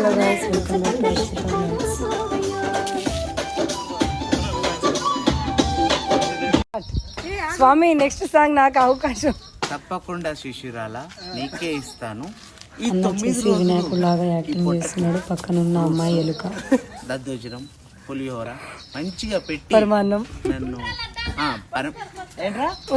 Hello guys, welcome back to Arshitha vlogs. స్వామి next song నాకు అవకాశం తప్పకుండా శిశిరాల నీకే ఇస్తాను. ఈ అన్న వచ్చేసి వినాయకుడిలాగా యాక్టింగ్ చేస్తున్నాడు. పక్కన ఉన్న అమ్మాయి ఎలుక. దద్దోజనం పులిహోర మంచిగా పెట్టి పరమాన్నం నన్ను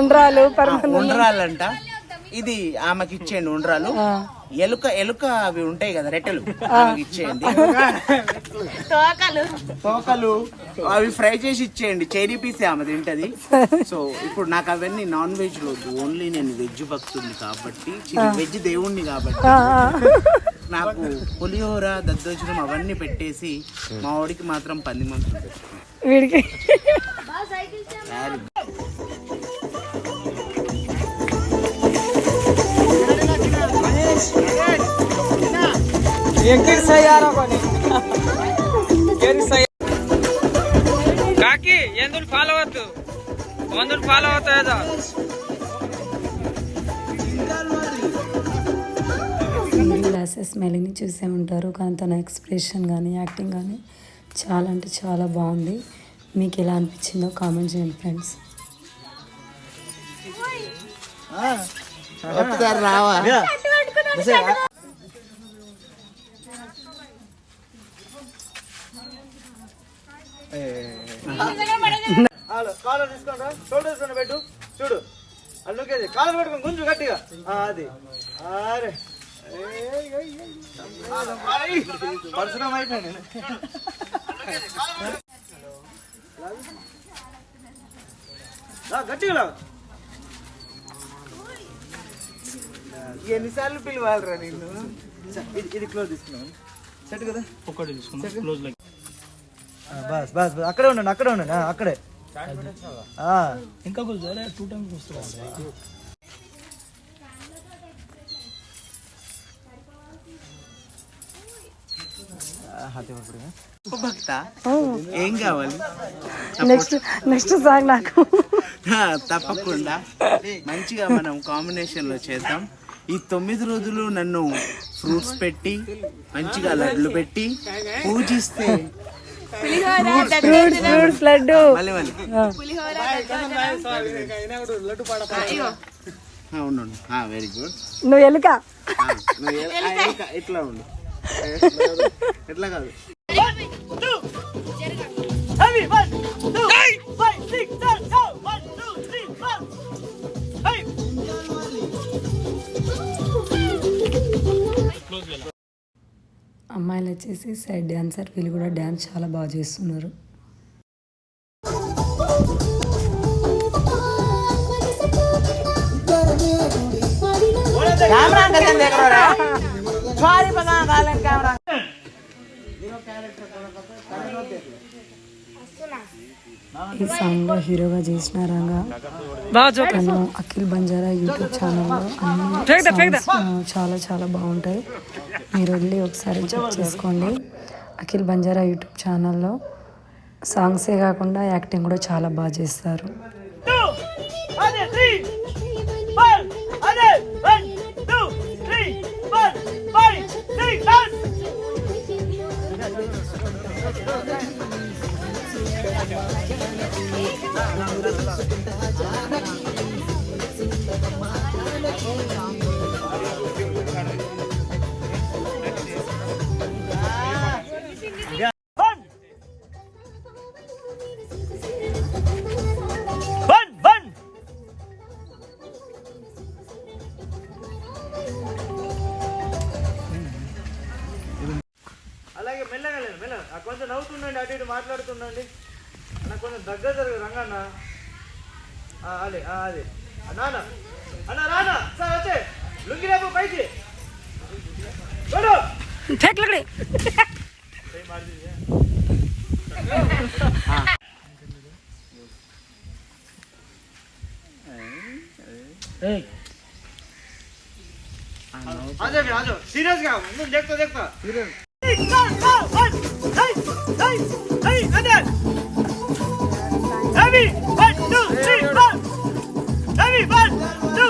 ఉండ్రాలు ఉండ్రాలంట. ఇది ఆమెకి ఇచ్చేయండి ఉండ్రాలు. ఎలుక అవి ఉంటాయి కదా రెట్టెలు, ఆమెకి ఇచ్చేయండి. తోకలు అవి ఫ్రై చేసి ఇచ్చేయండి. చెరీ పీస్ ఆమె తింటది. సో ఇప్పుడు నాకు అవన్నీ నాన్ వెజ్ రోజు, ఓన్లీ నేను వెజ్ భక్తుడిని కాబట్టి, వెజ్ దేవుణ్ణి కాబట్టి నాకు పులిహోర దద్దోజనం అవన్నీ పెట్టేసి మా వాడికి మాత్రం 10 మంది వీడికి కాకి ఎందుకు ఫాలో అవుతు ఫాలో అవుతాయో గ్లాసెస్ మెలిని చూసే ఉంటారు, కానీ తన ఎక్స్ప్రెషన్ కానీ యాక్టింగ్ కానీ చాలా అంటే చాలా బాగుంది. మీకు ఎలా అనిపించిందో కామెంట్ చేయండి ఫ్రెండ్స్. రావా కాలర్ తీసుకోండి, షోల్డర్స్ పెట్టు. చూడు అందుకేది కాలర్ పెట్టుకో, గుంజు గట్టిగా. అది అరే పరిశ్రమ అయిపోయింది. గట్టిగా ఎన్నిసార్లు పిలవాలరా నిన్ను? ఇది క్లోజ్ తీసుకున్నాను. సెట్ కదా, ఒక్కటి తీసుకున్నా close like. Bus bus bus అక్కడే ఉండండి, అక్కడే. ఇంకా కొంచెం 2 times వస్తుంది. భక్త ఏం కావాలి? నెక్స్ట్ సాంగ్ నాకు తప్పకుండా మంచిగా మనం కాంబినేషన్ లో చేద్దాం. ఈ 9 రోజులు నన్ను ఫ్రూట్స్ పెట్టి మంచిగా లడ్లు పెట్టి పూజిస్తే లడ్డు అవును. Very good. నువ్వు ఎలుక ఇట్లా ఉండు, ఎట్లా కాదు. అమ్మాయిలు వచ్చేసి సైడ్ డాన్సర్, వీళ్ళు కూడా డాన్స్ చాలా బాగా చేస్తున్నారు. ఈ సాంగ్ లో హీరోగా చేసిన రంగా తను అఖిల్ బంజారా యూట్యూబ్ ఛానల్లో అన్ని చాలా చాలా బాగుంటాయి. మీరు వెళ్ళి ఒకసారి చెక్ చేసుకోండి. అఖిల్ బంజారా యూట్యూబ్ ఛానల్లో సాంగ్సే కాకుండా యాక్టింగ్ కూడా చాలా బాగా చేస్తారు. అలాగే మెల్లగా కొంచెం నవ్వుతుండండి, అటు ఇటు మాట్లాడుతుండండి. అన్న కొంచెం దగ్గర జరుగు రంగన్న. అదే అది నాన్న అన్న రానా సార్ వచ్చే లుంగి రేపు పైకి सीरियस గా देखता सीरियस Heavy 1 2 3 4 Heavy 1 2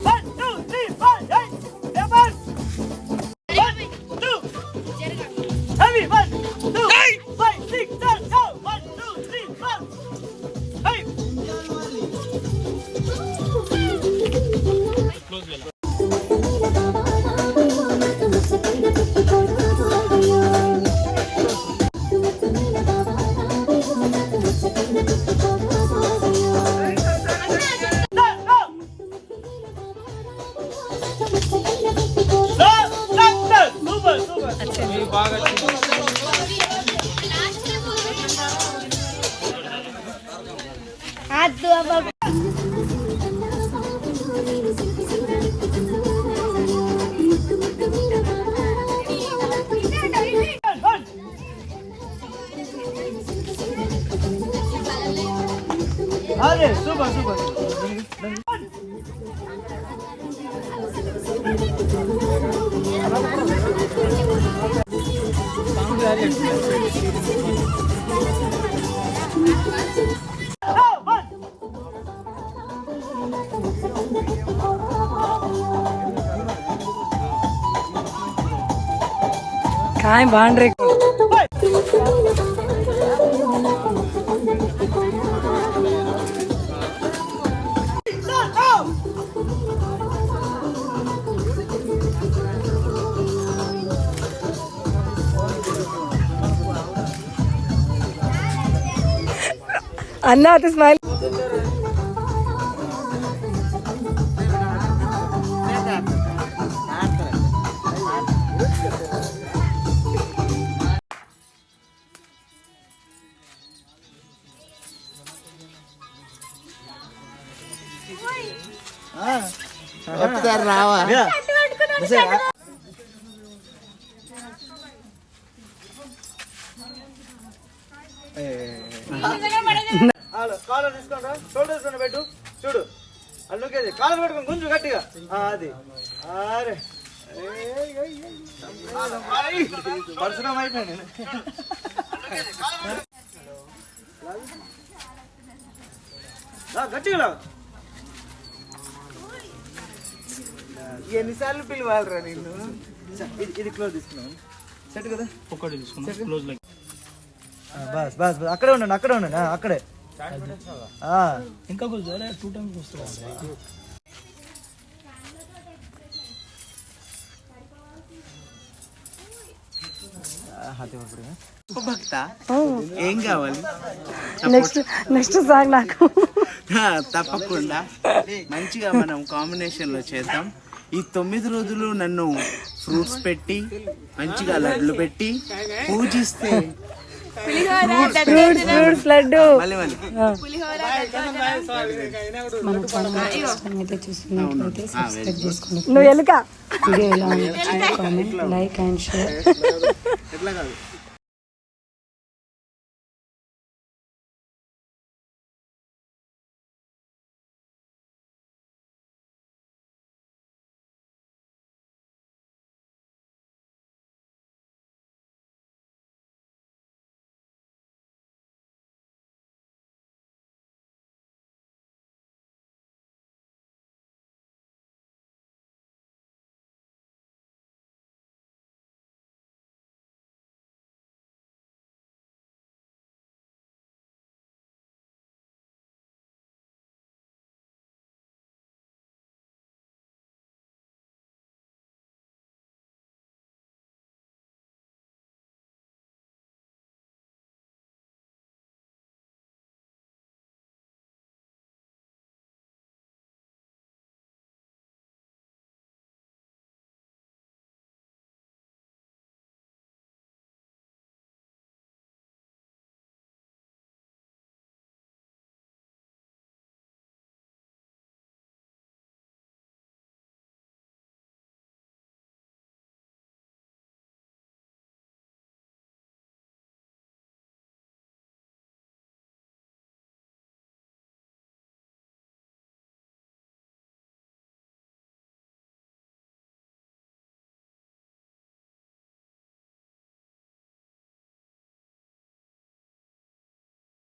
1 2 3 4 8 7 8 బాగా అరే సూపర్ సూపర్ काय बांड्रे अन्ना आता स्माइल ఒకసారి రావా కాలర్ తీసుకోండి షోల్డర్స్ పెట్టు చూడు అందుకేది కాలర్ పెట్టుకొని గుంజు గట్టిగా అది అరే పరశురాం అయిపోయాను గట్టిగా ఎన్నిసార్లు పిలవాలరా నిన్ను ఇది క్లోజ్ తీసుకున్నాను సెట్ కదా ఒక్కటి తీసుకున్నా close like bus bus bus అక్కడే ఉండండి అక్కడే ఇంకా కొంచెం 2 times వస్తుంది భక్త ఏం కావాలి నెక్స్ట్ సాంగ్ నాకు తప్పకుండా మంచిగా మనం కాంబినేషన్ లో చేద్దాం. ఈ 9 రోజులు నన్ను ఫ్రూట్స్ పెట్టి మంచిగా లడ్లు పెట్టి పూజిస్తే ఫ్రూట్స్ లడ్డు మళ్ళీ మన ఛానల్ అయితే చూస్తున్నట్లయితే సబ్స్క్రైబ్ చేసుకోండి. నువ్వు వీడియో ఎలా ఉంది కామెంట్ లైక్ అండ్ షేర్. ఎట్లా కాదు